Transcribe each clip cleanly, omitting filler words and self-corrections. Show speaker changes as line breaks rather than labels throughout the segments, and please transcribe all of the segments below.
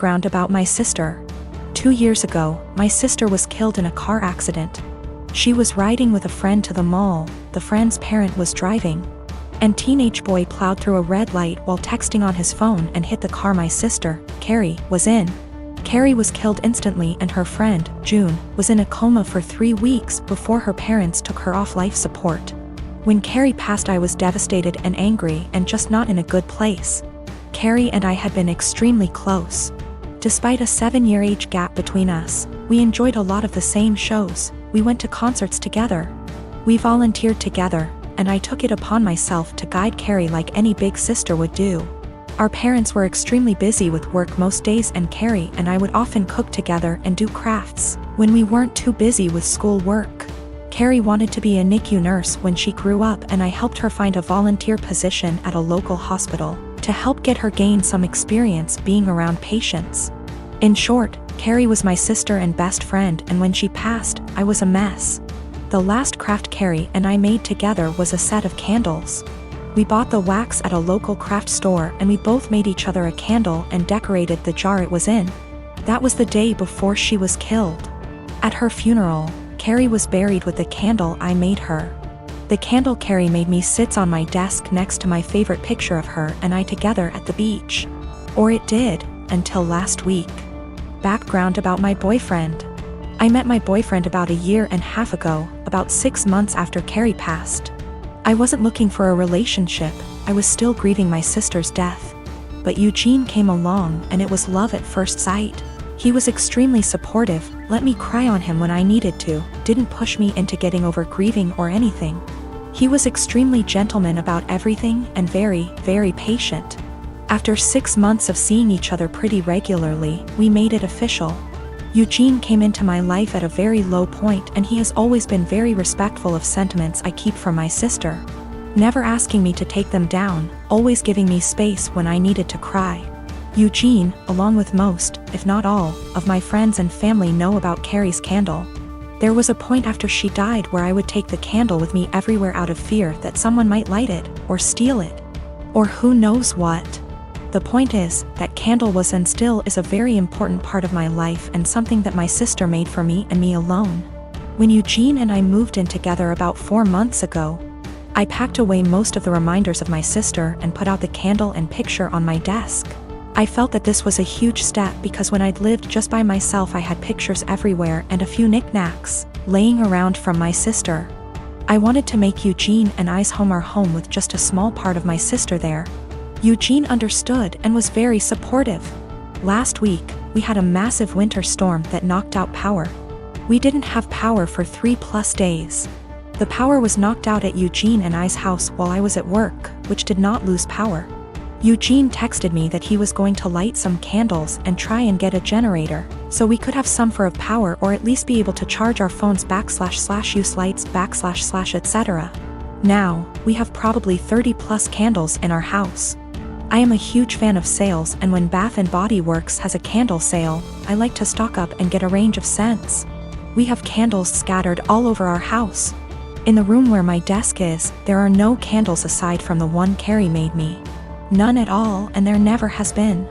Background about my sister. 2 years ago, my sister was killed in a car accident. She was riding with a friend to the mall, the friend's parent was driving, and teenage boy plowed through a red light while texting on his phone and hit the car my sister, Carrie, was in. Carrie was killed instantly and her friend, June, was in a coma for 3 weeks before her parents took her off life support. When Carrie passed, I was devastated and angry and just not in a good place. Carrie and I had been extremely close. Despite a 7-year age gap between us, we enjoyed a lot of the same shows, we went to concerts together. We volunteered together, and I took it upon myself to guide Carrie like any big sister would do. Our parents were extremely busy with work most days, and Carrie and I would often cook together and do crafts when we weren't too busy with school work. Carrie wanted to be a NICU nurse when she grew up, and I helped her find a volunteer position at a local hospital to help get her gain some experience being around patients. In short, Carrie was my sister and best friend, and when she passed, I was a mess. The last craft Carrie and I made together was a set of candles. We bought the wax at a local craft store and we both made each other a candle and decorated the jar it was in. That was the day before she was killed. At her funeral, Carrie was buried with the candle I made her. The candle Carrie made me sits on my desk next to my favorite picture of her and I together at the beach. Or it did, until last week. Background about my boyfriend. I met my boyfriend about 1.5 years ago, about 6 months after Carrie passed. I wasn't looking for a relationship, I was still grieving my sister's death. But Eugene came along and it was love at first sight. He was extremely supportive, let me cry on him when I needed to, didn't push me into getting over grieving or anything. He was extremely gentleman about everything and very, very patient. After 6 months of seeing each other pretty regularly, we made it official. Eugene came into my life at a very low point, and he has always been very respectful of sentiments I keep from my sister. Never asking me to take them down, always giving me space when I needed to cry. Eugene, along with most, if not all, of my friends and family know about Carrie's candle. There was a point after she died where I would take the candle with me everywhere out of fear that someone might light it, or steal it. Or who knows what. The point is, that candle was and still is a very important part of my life and something that my sister made for me and me alone. When Eugene and I moved in together about 4 months ago, I packed away most of the reminders of my sister and put out the candle and picture on my desk. I felt that this was a huge step because when I'd lived just by myself I had pictures everywhere and a few knickknacks laying around from my sister. I wanted to make Eugene and I's home our home with just a small part of my sister there. Eugene understood and was very supportive. Last week, we had a massive winter storm that knocked out power. We didn't have power for 3+ days. The power was knocked out at Eugene and I's house while I was at work, which did not lose power. Eugene texted me that he was going to light some candles and try and get a generator, so we could have some for of power or at least be able to charge our phones / use lights / etc. Now, we have probably 30+ candles in our house. I am a huge fan of sales, and when Bath & Body Works has a candle sale, I like to stock up and get a range of scents. We have candles scattered all over our house. In the room where my desk is, there are no candles aside from the one Carrie made me. None at all, and there never has been.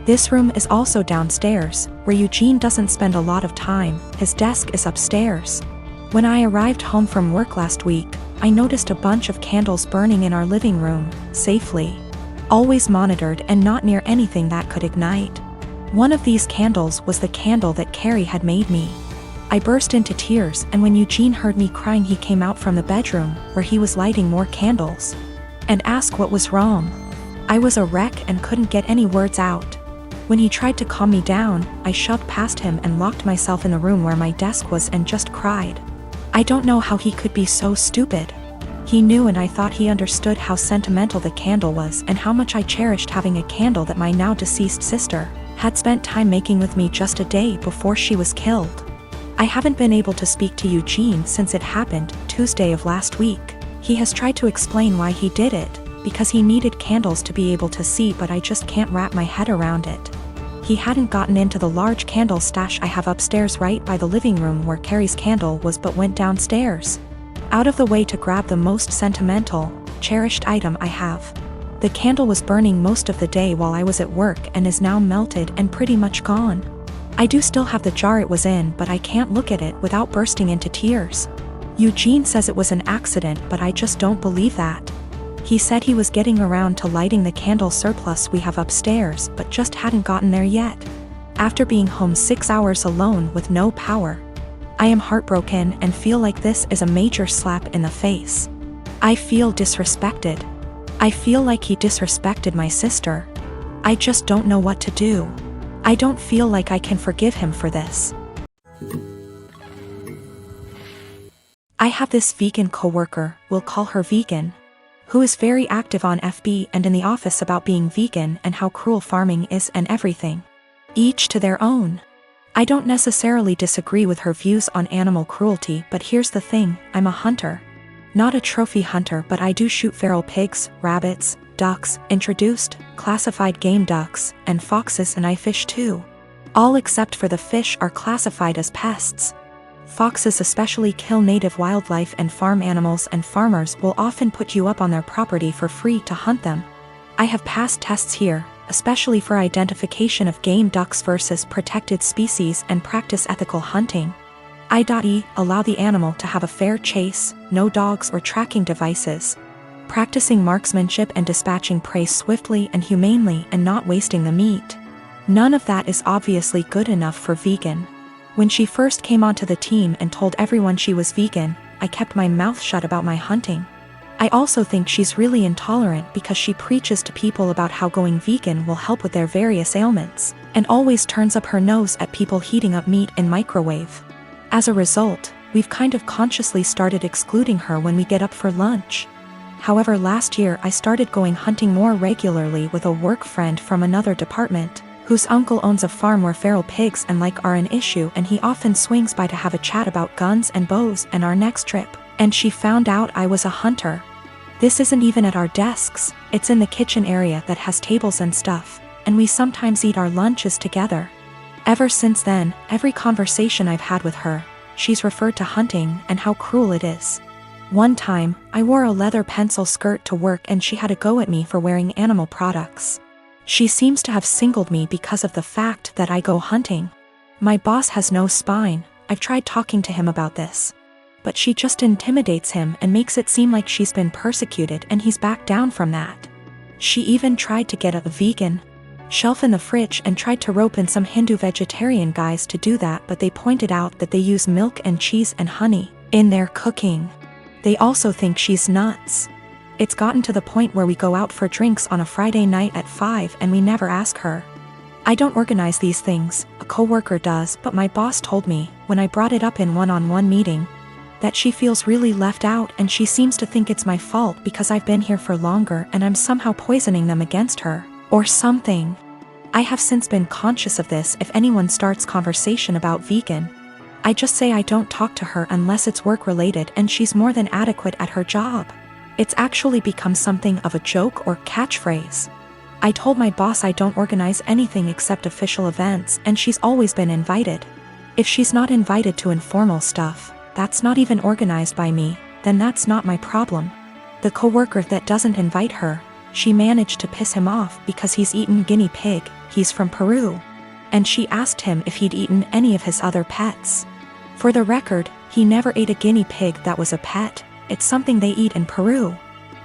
This room is also downstairs, where Eugene doesn't spend a lot of time, his desk is upstairs. When I arrived home from work last week, I noticed a bunch of candles burning in our living room, safely. Always monitored and not near anything that could ignite. One of these candles was the candle that Carrie had made me. I burst into tears, and when Eugene heard me crying he came out from the bedroom, where he was lighting more candles, and asked what was wrong. I was a wreck and couldn't get any words out. When he tried to calm me down, I shoved past him and locked myself in the room where my desk was and just cried. I don't know how he could be so stupid. He knew, and I thought he understood how sentimental the candle was and how much I cherished having a candle that my now deceased sister had spent time making with me just a day before she was killed. I haven't been able to speak to Eugene since it happened, Tuesday of last week. He has tried to explain why he did it, because he needed candles to be able to see, but I just can't wrap my head around it. He hadn't gotten into the large candle stash I have upstairs right by the living room where Carrie's candle was, but went downstairs, out of the way to grab the most sentimental, cherished item I have. The candle was burning most of the day while I was at work and is now melted and pretty much gone. I do still have the jar it was in, but I can't look at it without bursting into tears. Eugene says it was an accident, but I just don't believe that. He said he was getting around to lighting the candle surplus we have upstairs, but just hadn't gotten there yet. After being home 6 hours alone with no power. I am heartbroken and feel like this is a major slap in the face. I feel disrespected. I feel like he disrespected my sister. I just don't know what to do. I don't feel like I can forgive him for this. I have this vegan coworker, we'll call her Vegan, who is very active on FB and in the office about being vegan and how cruel farming is and everything. Each to their own. I don't necessarily disagree with her views on animal cruelty, but here's the thing, I'm a hunter. Not a trophy hunter, but I do shoot feral pigs, rabbits, ducks, introduced, classified game ducks, and foxes, and I fish too. All except for the fish are classified as pests. Foxes especially kill native wildlife and farm animals, and farmers will often put you up on their property for free to hunt them. I have passed tests here, especially for identification of game ducks versus protected species, and practice ethical hunting. I.e. allow the animal to have a fair chase, no dogs or tracking devices. Practicing marksmanship and dispatching prey swiftly and humanely and not wasting the meat. None of that is obviously good enough for Vegan. When she first came onto the team and told everyone she was vegan, I kept my mouth shut about my hunting. I also think she's really intolerant because she preaches to people about how going vegan will help with their various ailments, and always turns up her nose at people heating up meat in microwave. As a result, we've kind of consciously started excluding her when we get up for lunch. However, last year I started going hunting more regularly with a work friend from another department, whose uncle owns a farm where feral pigs and like are an issue, and he often swings by to have a chat about guns and bows and our next trip, and she found out I was a hunter. This isn't even at our desks, it's in the kitchen area that has tables and stuff, and we sometimes eat our lunches together. Ever since then, every conversation I've had with her, she's referred to hunting and how cruel it is. One time, I wore a leather pencil skirt to work and she had a go at me for wearing animal products. She seems to have singled me because of the fact that I go hunting. My boss has no spine, I've tried talking to him about this. But she just intimidates him and makes it seem like she's been persecuted, and he's backed down from that. She even tried to get a vegan shelf in the fridge and tried to rope in some Hindu vegetarian guys to do that, but they pointed out that they use milk and cheese and honey in their cooking. They also think she's nuts. It's gotten to the point where we go out for drinks on a Friday night at 5 and we never ask her. I don't organize these things, a coworker does, but my boss told me, when I brought it up in one-on-one meeting, that she feels really left out and she seems to think it's my fault because I've been here for longer and I'm somehow poisoning them against her, or something. I have since been conscious of this. If anyone starts conversation about vegan, I just say I don't talk to her unless it's work-related and she's more than adequate at her job. It's actually become something of a joke or catchphrase. I told my boss I don't organize anything except official events, and she's always been invited. If she's not invited to informal stuff, that's not even organized by me, then that's not my problem. The coworker that doesn't invite her, she managed to piss him off because he's eaten guinea pig, he's from Peru. And she asked him if he'd eaten any of his other pets. For the record, he never ate a guinea pig that was a pet. It's something they eat in Peru.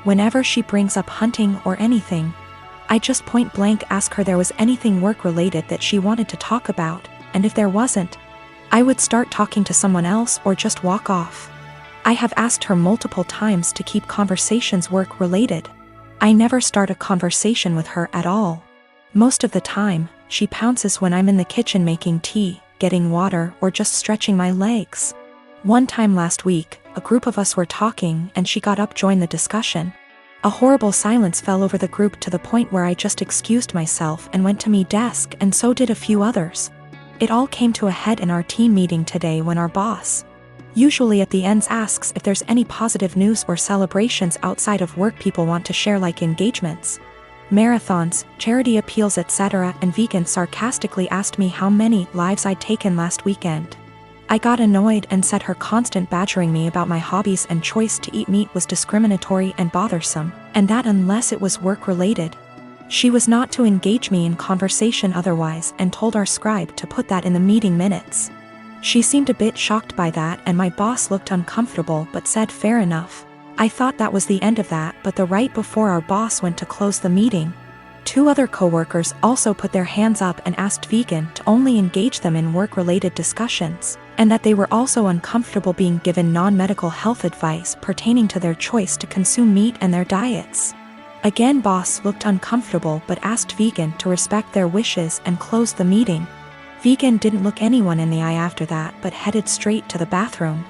Whenever she brings up hunting or anything, I just point blank ask her there was anything work-related that she wanted to talk about, and if there wasn't, I would start talking to someone else or just walk off. I have asked her multiple times to keep conversations work-related. I never start a conversation with her at all. Most of the time, she pounces when I'm in the kitchen making tea, getting water, or just stretching my legs. One time last week, a group of us were talking and she got up to join the discussion. A horrible silence fell over the group to the point where I just excused myself and went to my desk, and so did a few others. It all came to a head in our team meeting today when our boss, usually at the ends, asks if there's any positive news or celebrations outside of work people want to share, like engagements, marathons, charity appeals, etc., and Vegan sarcastically asked me how many lives I'd taken last weekend. I got annoyed and said her constant badgering me about my hobbies and choice to eat meat was discriminatory and bothersome. and that unless it was work-related. She was not to engage me in conversation otherwise and told our scribe to put that in the meeting minutes. She seemed a bit shocked by that, and my boss looked uncomfortable but said fair enough. I thought that was the end of that, but right before our boss went to close the meeting, 2 other coworkers also put their hands up and asked Vegan to only engage them in work-related discussions, and that they were also uncomfortable being given non-medical health advice pertaining to their choice to consume meat and their diets. Again, boss looked uncomfortable but asked Vegan to respect their wishes and closed the meeting. Vegan didn't look anyone in the eye after that but headed straight to the bathroom.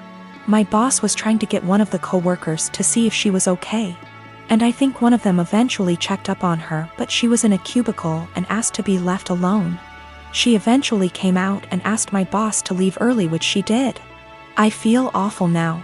My boss was trying to get one of the co-workers to see if she was okay, and I think one of them eventually checked up on her, but she was in a cubicle and asked to be left alone. She eventually came out and asked my boss to leave early, which she did. I feel awful now.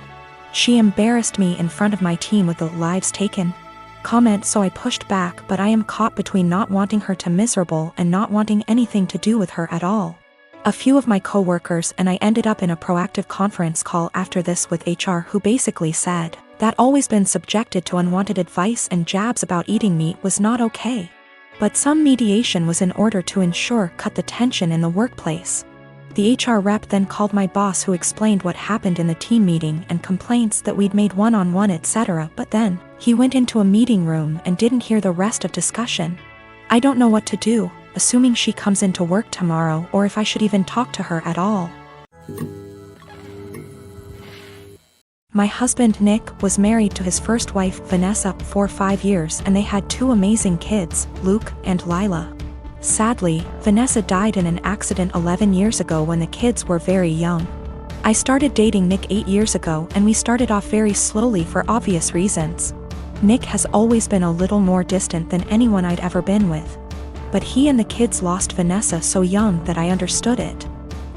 She embarrassed me in front of my team with the lives taken comment, so I pushed back, but I am caught between not wanting her to miserable and not wanting anything to do with her at all. A few of my co-workers and I ended up in a proactive conference call after this with HR, who basically said that always been subjected to unwanted advice and jabs about eating meat was not okay. But some mediation was in order to cut the tension in the workplace. The HR rep then called my boss, who explained what happened in the team meeting and complaints that we'd made one-on-one etc., but then he went into a meeting room and didn't hear the rest of discussion. I don't know what to do, assuming she comes into work tomorrow, or if I should even talk to her at all. My husband Nick was married to his first wife Vanessa for 5 years, and they had 2 amazing kids, Luke and Lila. Sadly, Vanessa died in an accident 11 years ago when the kids were very young. I started dating Nick 8 years ago, and we started off very slowly for obvious reasons. Nick has always been a little more distant than anyone I'd ever been with, but he and the kids lost Vanessa so young that I understood it.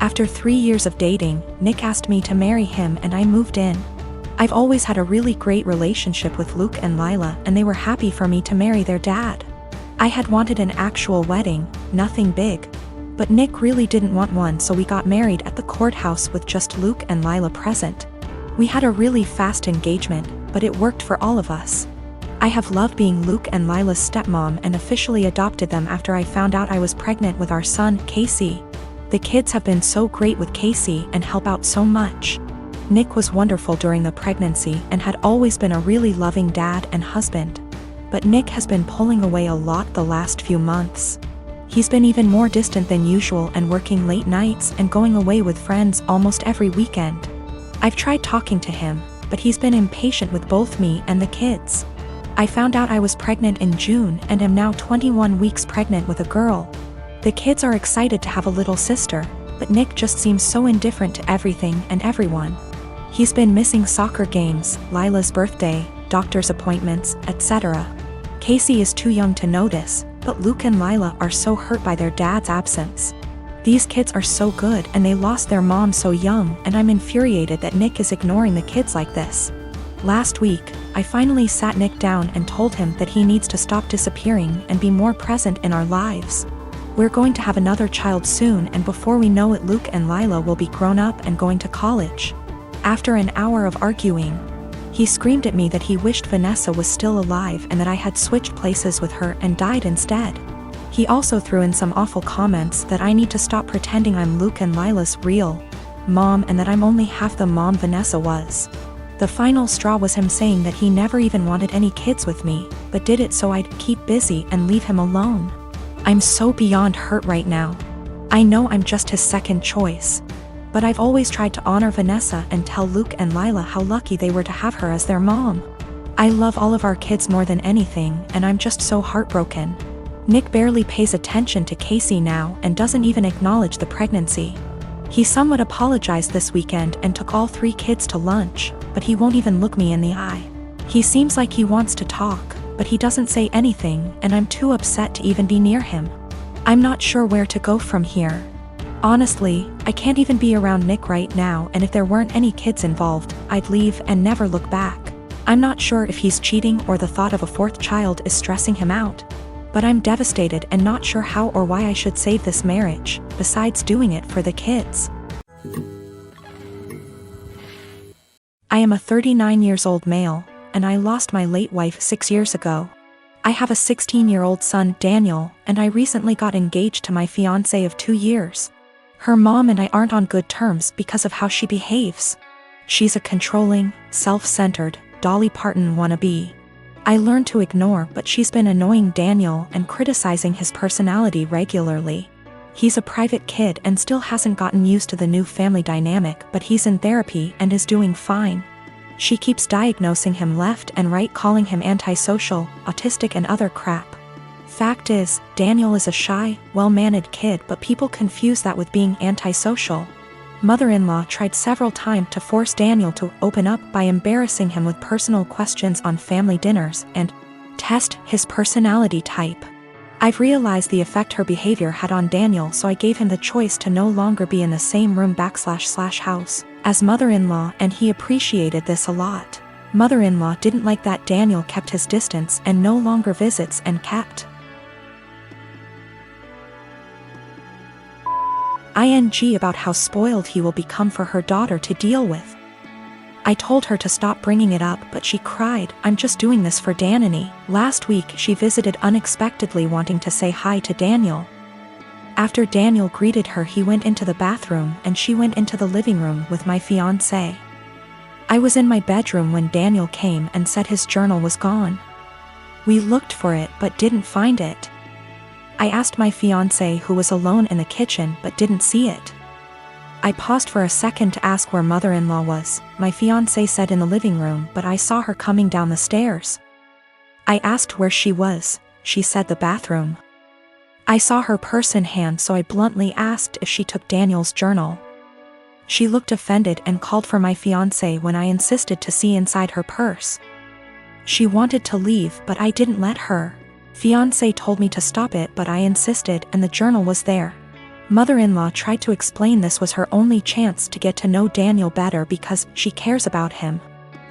After 3 years of dating, Nick asked me to marry him and I moved in. I've always had a really great relationship with Luke and Lila, and they were happy for me to marry their dad. I had wanted an actual wedding, nothing big, but Nick really didn't want one, so we got married at the courthouse with just Luke and Lila present. We had a really fast engagement, but it worked for all of us. I have loved being Luke and Lila's stepmom and officially adopted them after I found out I was pregnant with our son, Casey. The kids have been so great with Casey and help out so much. Nick was wonderful during the pregnancy and had always been a really loving dad and husband. But Nick has been pulling away a lot the last few months. He's been even more distant than usual and working late nights and going away with friends almost every weekend. I've tried talking to him, but he's been impatient with both me and the kids. I found out I was pregnant in June and am now 21 weeks pregnant with a girl. The kids are excited to have a little sister, but Nick just seems so indifferent to everything and everyone. He's been missing soccer games, Lila's birthday, doctor's appointments, etc. Casey is too young to notice, but Luke and Lila are so hurt by their dad's absence. These kids are so good and they lost their mom so young, and I'm infuriated that Nick is ignoring the kids like this. Last week, I finally sat Nick down and told him that he needs to stop disappearing and be more present in our lives. We're going to have another child soon, and before we know it, Luke and Lila will be grown up and going to college. After an hour of arguing, he screamed at me that he wished Vanessa was still alive and that I had switched places with her and died instead. He also threw in some awful comments that I need to stop pretending I'm Luke and Lila's real mom and that I'm only half the mom Vanessa was. The final straw was him saying that he never even wanted any kids with me, but did it so I'd keep busy and leave him alone. I'm so beyond hurt right now. I know I'm just his second choice, but I've always tried to honor Vanessa and tell Luke and Lila how lucky they were to have her as their mom. I love all of our kids more than anything, and I'm just so heartbroken. Nick barely pays attention to Casey now and doesn't even acknowledge the pregnancy. He somewhat apologized this weekend and took all 3 kids to lunch, but he won't even look me in the eye. He seems like he wants to talk, but he doesn't say anything, and I'm too upset to even be near him. I'm not sure where to go from here. Honestly, I can't even be around Nick right now, and if there weren't any kids involved, I'd leave and never look back. I'm not sure if he's cheating or the thought of a 4th child is stressing him out. But I'm devastated and not sure how or why I should save this marriage, besides doing it for the kids. I am a 39 years old male, and I lost my late wife 6 years ago. I have a 16-year-old son, Daniel, and I recently got engaged to my fiancé of 2 years. Her mom and I aren't on good terms because of how she behaves. She's a controlling, self-centered, Dolly Parton wannabe. I learned to ignore, but she's been annoying Daniel and criticizing his personality regularly. He's a private kid and still hasn't gotten used to the new family dynamic, but he's in therapy and is doing fine. She keeps diagnosing him left and right, calling him antisocial, autistic and other crap. Fact is, Daniel is a shy, well-mannered kid, but people confuse that with being antisocial. Mother-in-law tried several times to force Daniel to open up by embarrassing him with personal questions on family dinners and test his personality type. I've realized the effect her behavior had on Daniel, so I gave him the choice to no longer be in the same room / house as mother-in-law, and he appreciated this a lot. Mother-in-law didn't like that Daniel kept his distance and no longer visits and kept ing about how spoiled he will become for her daughter to deal with. I told her to stop bringing it up, but she cried, "I'm just doing this for Danny." Last week she visited unexpectedly, wanting to say hi to Daniel. After Daniel greeted her, he went into the bathroom and she went into the living room with my fiancé. I was in my bedroom when Daniel came and said his journal was gone. We looked for it but didn't find it. I asked my fiancé, who was alone in the kitchen, but didn't see it. I paused for a second to ask where mother-in-law was. My fiancé said in the living room, but I saw her coming down the stairs. I asked where she was. She said the bathroom. I saw her purse in hand, so I bluntly asked if she took Daniel's journal. She looked offended and called for my fiancé when I insisted to see inside her purse. She wanted to leave, but I didn't let her. Fiancé told me to stop it, but I insisted, and the journal was there. Mother-in-law tried to explain this was her only chance to get to know Daniel better because she cares about him.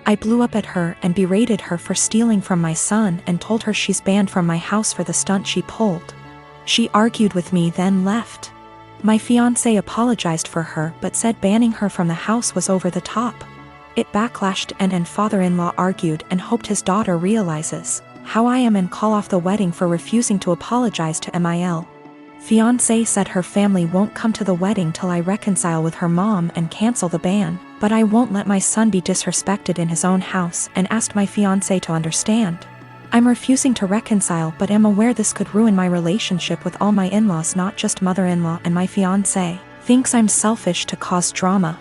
I blew up at her and berated her for stealing from my son and told her she's banned from my house for the stunt she pulled. She argued with me, then left. My fiancé apologized for her but said banning her from the house was over the top. It backlashed and father-in-law argued and hoped his daughter realizes how I am and call off the wedding for refusing to apologize to Mil. Fiancé said her family won't come to the wedding till I reconcile with her mom and cancel the ban, but I won't let my son be disrespected in his own house and asked my fiancé to understand. I'm refusing to reconcile, but am aware this could ruin my relationship with all my in-laws, not just mother-in-law, and my fiancé thinks I'm selfish to cause drama.